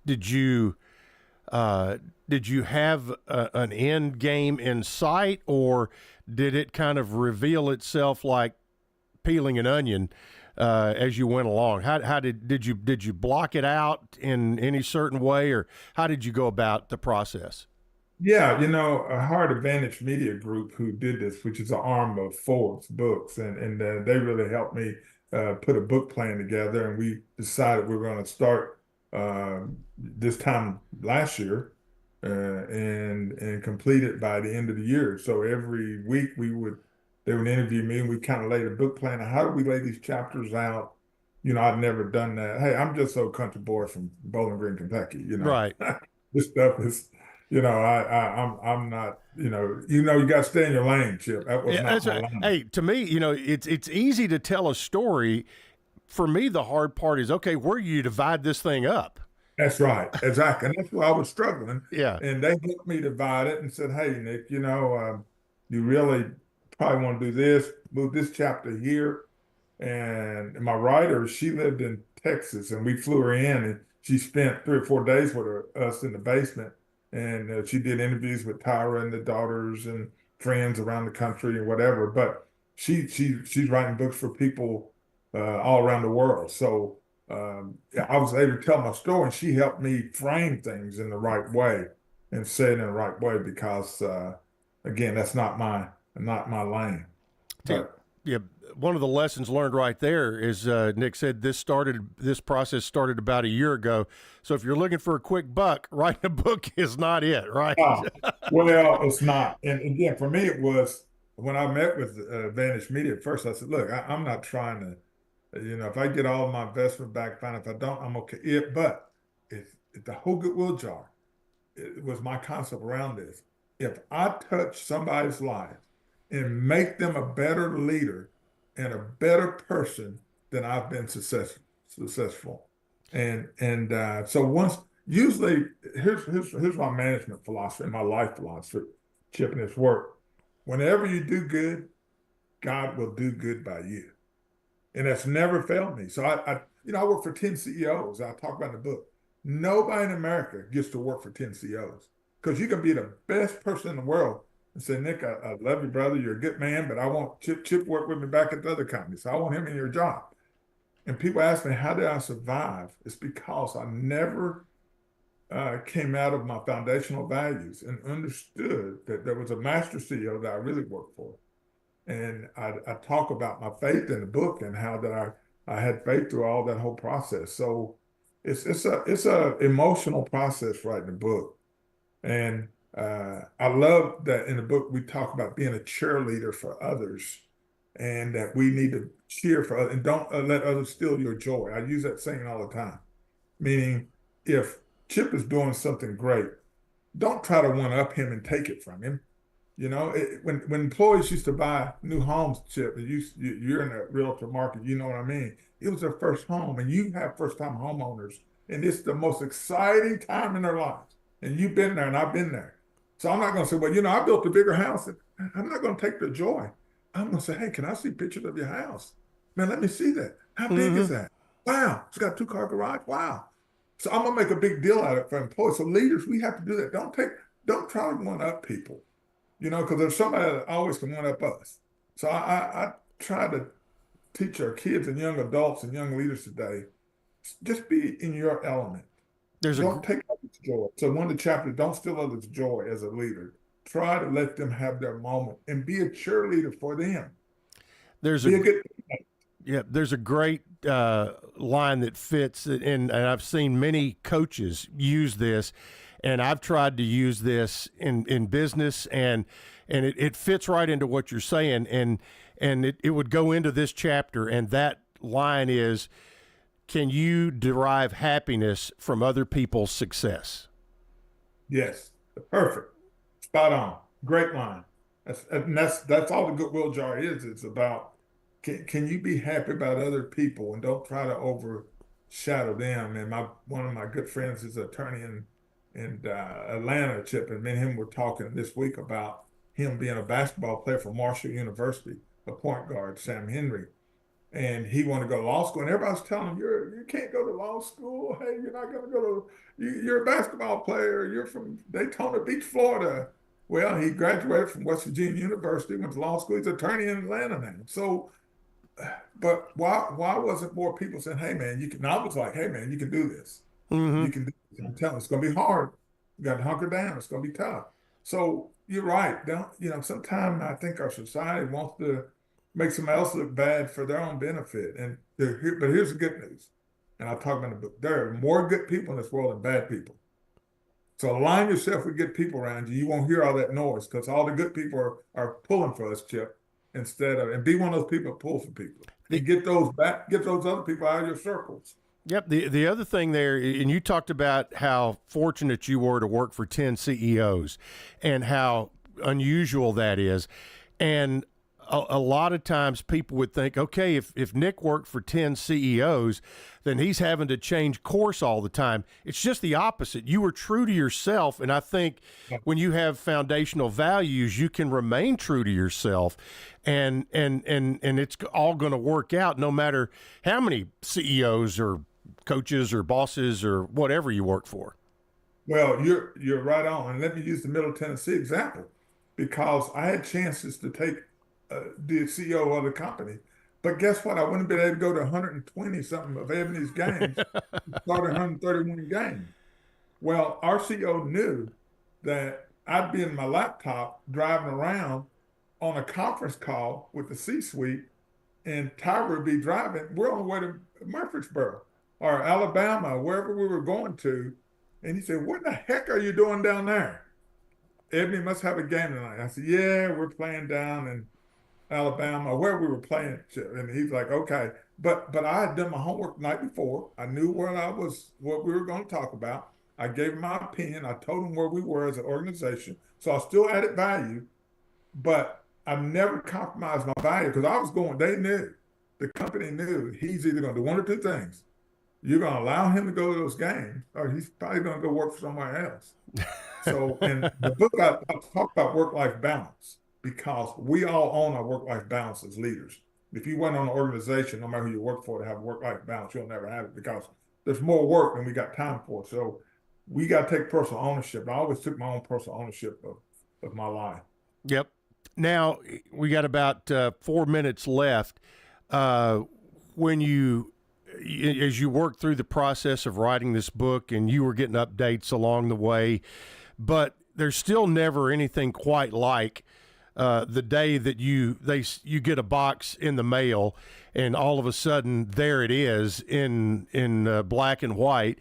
did you have an end game in sight, or did it kind of reveal itself like peeling an onion as you went along? How did you block it out in any certain way, or how did you go about the process? Yeah, a Hard Advantage Media Group who did this, which is an arm of Forbes Books, and they really helped me put a book plan together, and we decided we were going to start this time last year and complete it by the end of the year. So every week they would interview me, and we kind of laid a book plan. How do we lay these chapters out? I'd never done that. Hey, I'm just so country boy from Bowling Green, Kentucky. Right. This stuff is. I'm not, you got to stay in your lane, Chip. That was not my lane. Hey, to me, it's easy to tell a story. For me, the hard part is, okay, where do you divide this thing up? That's right. Exactly. And that's why I was struggling. Yeah. And they helped me divide it and said, hey, Nick, you really probably want to do this, move this chapter here. And my writer, she lived in Texas, and we flew her in, and she spent 3 or 4 days with us in the basement. And she did interviews with Tyra and the daughters and friends around the country and whatever. But she's writing books for people all around the world. So I was able to tell my story, and she helped me frame things in the right way. and say it in the right way because, again, that's not my lane. But, yeah, one of the lessons learned right there is Nick said this process started about a year ago. So if you're looking for a quick buck, writing a book is not it, right? Well, it's not. And again, for me, it was when I met with Vantage Media at first. I said, "Look, I'm not trying to, if I get all of my investment back, fine. If I don't, I'm okay." But if the whole goodwill jar, it was my concept around this. If I touch somebody's life and make them a better leader and a better person, then I've been successful. And so usually here's my management philosophy and my life philosophy, Chip, and it's work. Whenever you do good, God will do good by you. And that's never failed me. So I work for 10 CEOs. I talk about in the book. Nobody in America gets to work for 10 CEOs because you can be the best person in the world and say, Nick, I love you, brother. You're a good man, but I want Chip work with me back at the other company. So I want him in your job. And people ask me, how did I survive? It's because I never came out of my foundational values and understood that there was a master CEO that I really worked for. And I talk about my faith in the book and how that I had faith through all that whole process. So it's a emotional process writing the book. And I love that in the book we talk about being a cheerleader for others and that we need to cheer for others and don't let others steal your joy. I use that saying all the time, meaning if Chip is doing something great, don't try to one-up him and take it from him. When employees used to buy new homes, Chip, you're in the realtor market, you know what I mean? It was their first home, and you have first-time homeowners, and it's the most exciting time in their lives. And you've been there, and I've been there. So I'm not going to say, well, I built a bigger house. I'm not going to take the joy. I'm going to say, hey, can I see pictures of your house? Man, let me see that. How big is that? Wow, it's got a 2-car garage. Wow. So I'm going to make a big deal out of it for employees. So leaders, we have to do that. Don't try to one-up people. Because there's somebody that always can one up us. So I try to teach our kids and young adults and young leaders today, just be in your element. Don't take others' joy. So one of the chapters, don't steal others' joy as a leader. Try to let them have their moment and be a cheerleader for them. There's a great line that fits, and I've seen many coaches use this. And I've tried to use this in business, and it fits right into what you're saying. And it would go into this chapter, and that line is, can you derive happiness from other people's success? Yes, perfect, spot on, great line. That's all the goodwill jar is. It's about can you be happy about other people and don't try to overshadow them. And one of my good friends is an attorney in Atlanta, Chip, and me and him were talking this week about him being a basketball player for Marshall University, a point guard, Sam Henry. And he wanted to go to law school. And everybody's telling him, you can't go to law school. Hey, you're not going to go you're a basketball player. You're from Daytona Beach, Florida. Well, he graduated from West Virginia University, went to law school. He's an attorney in Atlanta now. So, but why wasn't more people saying, hey, man, you can, and I was like, hey, man, you can do this. You can do this. I'm telling you, it's going to be hard. You got to hunker down. It's going to be tough. So you're right. Sometimes I think our society wants to make somebody else look bad for their own benefit. But here's the good news. And I talk about in the book. There are more good people in this world than bad people. So align yourself with good people around you. You won't hear all that noise because all the good people are pulling for us, Chip, and be one of those people that pull for people. And get those other people out of your circles. Yep. The other thing there, and you talked about how fortunate you were to work for 10 CEOs and how unusual that is. And a lot of times people would think, okay, if Nick worked for 10 CEOs, then he's having to change course all the time. It's just the opposite. You were true to yourself. And I think when you have foundational values, you can remain true to yourself and it's all going to work out no matter how many CEOs or coaches or bosses or whatever you work for. Well, you're right on. And let me use the Middle Tennessee example because I had chances to take the CEO of the company. But guess what? I wouldn't have been able to go to 120-something of Ebony's games, start 131 games. Well, our CEO knew that I'd be in my laptop driving around on a conference call with the C-suite, and Tyler would be driving. We're on the way to Murfreesboro or Alabama, wherever we were going to. And he said, "What the heck are you doing down there? Ebony must have a game tonight." I said, "Yeah, we're playing down in Alabama, where we were playing." And he's like, "Okay." But I had done my homework the night before. I knew what we were going to talk about. I gave him my opinion. I told him where we were as an organization. So I still added value, but I never compromised my value because I was going, they knew, the company knew he's either going to do one or two things. You're going to allow him to go to those games, or he's probably going to go work for somewhere else. So in the book, I talk about work-life balance because we all own our work-life balance as leaders. If you went on an organization, no matter who you work for, to have work-life balance, you'll never have it because there's more work than we got time for. So we got to take personal ownership. I always took my own personal ownership of my life. Yep. Now we got about 4 minutes left. When as you work through the process of writing this book, and you were getting updates along the way, but there's still never anything quite like the day that you get a box in the mail, and all of a sudden there it is in black and white.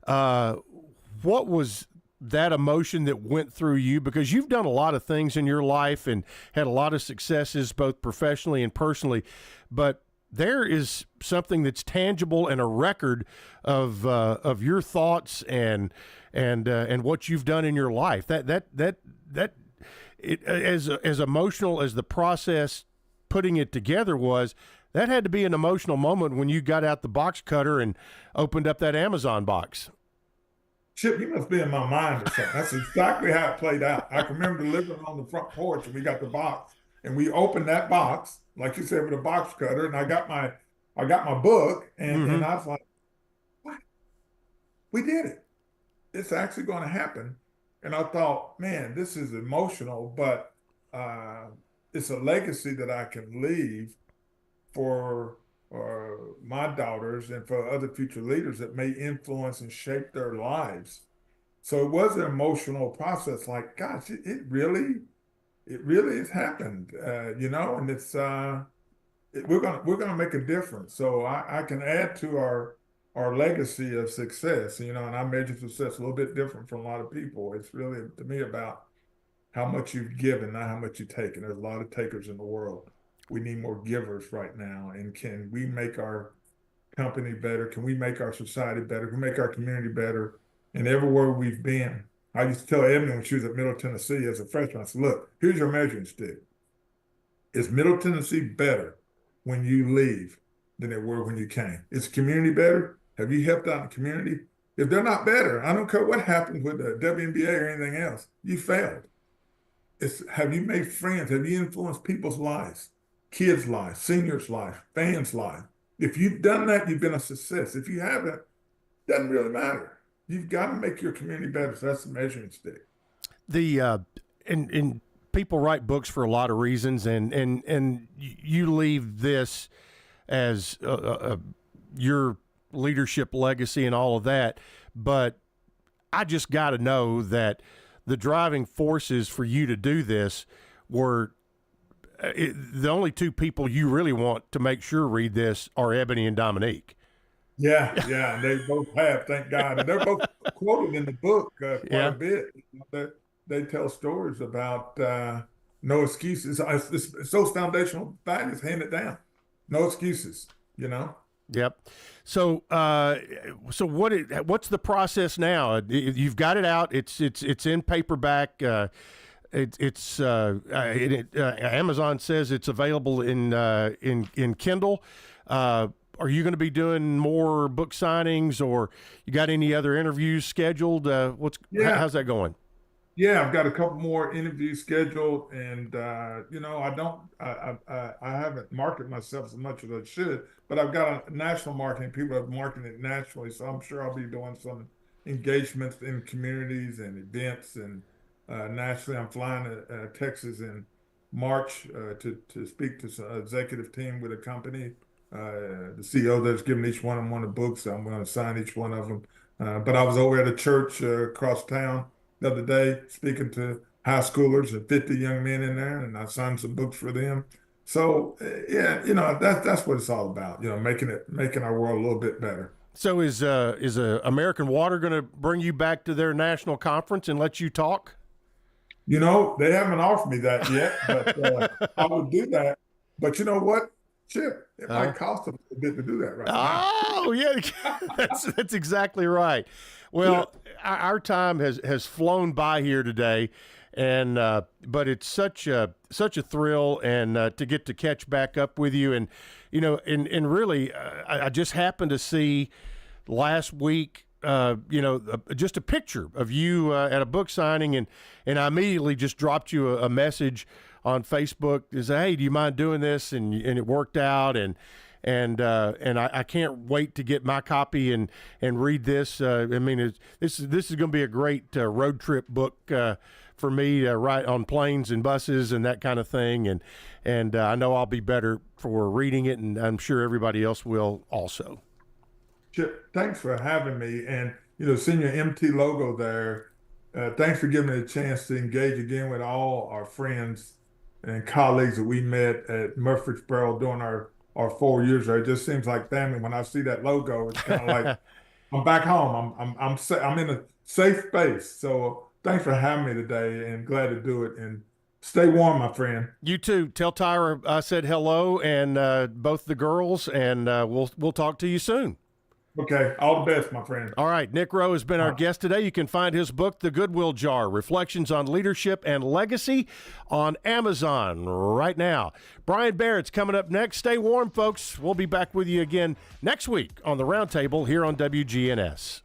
What was that emotion that went through you? Because you've done a lot of things in your life and had a lot of successes, both professionally and personally, but there is something that's tangible and a record of your thoughts and what you've done in your life. As emotional as the process putting it together was, that had to be an emotional moment when you got out the box cutter and opened up that Amazon box. Chip, you must be in my mind or something. That's exactly how it played out. I can remember living on the front porch, and we got the box, and we opened that box, like you said, with a box cutter, and I got my book, and I was like, "What? We did it. It's actually going to happen." And I thought, man, this is emotional, but it's a legacy that I can leave for my daughters and for other future leaders that may influence and shape their lives. So it was an emotional process. Like, gosh, it really has happened, and it's we're gonna make a difference. So I can add to our legacy of success, and I measure success a little bit different from a lot of people. It's really, to me, about how much you've given, not how much you take. And there's a lot of takers in the world. We need more givers right now. And can we make our company better? Can we make our society better? Can we make our community better? And everywhere we've been, I used to tell Ebony when she was at Middle Tennessee as a freshman, I said, "Look, here's your measuring stick. Is Middle Tennessee better when you leave than they were when you came? Is the community better? Have you helped out in the community? If they're not better, I don't care what happens with the WNBA or anything else, you failed. Have you made friends? Have you influenced people's lives? Kids' lives, seniors' lives, fans' lives. If you've done that, you've been a success. If you haven't, it doesn't really matter. You've got to make your community better. So that's the measuring stick." And people write books for a lot of reasons, and you leave this as your leadership legacy and all of that. But I just got to know that the driving forces for you to do this were the only two people you really want to make sure read this are Ebony and Dominique. Yeah, and they both have, thank God. And they're both quoted in the book quite a bit. They tell stories about no excuses. It's those foundational values handed down. No excuses, Yep. So, what's the process now? You've got it out. It's in paperback. Amazon says it's available in Kindle. Are you going to be doing more book signings, or you got any other interviews scheduled? How's that going? Yeah, I've got a couple more interviews scheduled, and I haven't marketed myself as much as I should, but I've got a national marketing. People have marketed it nationally, so I'm sure I'll be doing some engagements in communities and events. And nationally, I'm flying to Texas in March to speak to some executive team with a company. The CEO that's given each one of the books. I'm going to sign each one of them. But I was over at a church across town the other day speaking to high schoolers and 50 young men in there, and I signed some books for them. So yeah, that's what it's all about. Making our world a little bit better. So is American Water going to bring you back to their national conference and let you talk? They haven't offered me that yet, but I would do that. But you know what, Chip? It might cost a little bit to do that right now. Oh, yeah, that's exactly right. Well, our time has flown by here today, and but it's such a thrill and to get to catch back up with you, and and really, I just happened to see last week, just a picture of you at a book signing, and I immediately just dropped you a message on Facebook to say, hey, do you mind doing this? And it worked out, and I can't wait to get my copy and read this. This is going to be a great road trip book for me to write on planes and buses and that kind of thing. And I know I'll be better for reading it, and I'm sure everybody else will also. Chip, thanks for having me, and seeing your MT logo there. Thanks for giving me a chance to engage again with all our friends and colleagues that we met at Murfreesboro during our 4 years there. It just seems like family. When I see that logo, it's kind of like I'm back home. I'm in a safe space. So thanks for having me today, and glad to do it. And stay warm, my friend. You too. Tell Tyra I said hello, and both the girls, and we'll talk to you soon. Okay. All the best, my friend. All right. Nick Rowe has been our guest today. You can find his book, The Goodwill Jar, Reflections on Leadership and Legacy, on Amazon right now. Brian Barrett's coming up next. Stay warm, folks. We'll be back with you again next week on the Roundtable here on WGNS.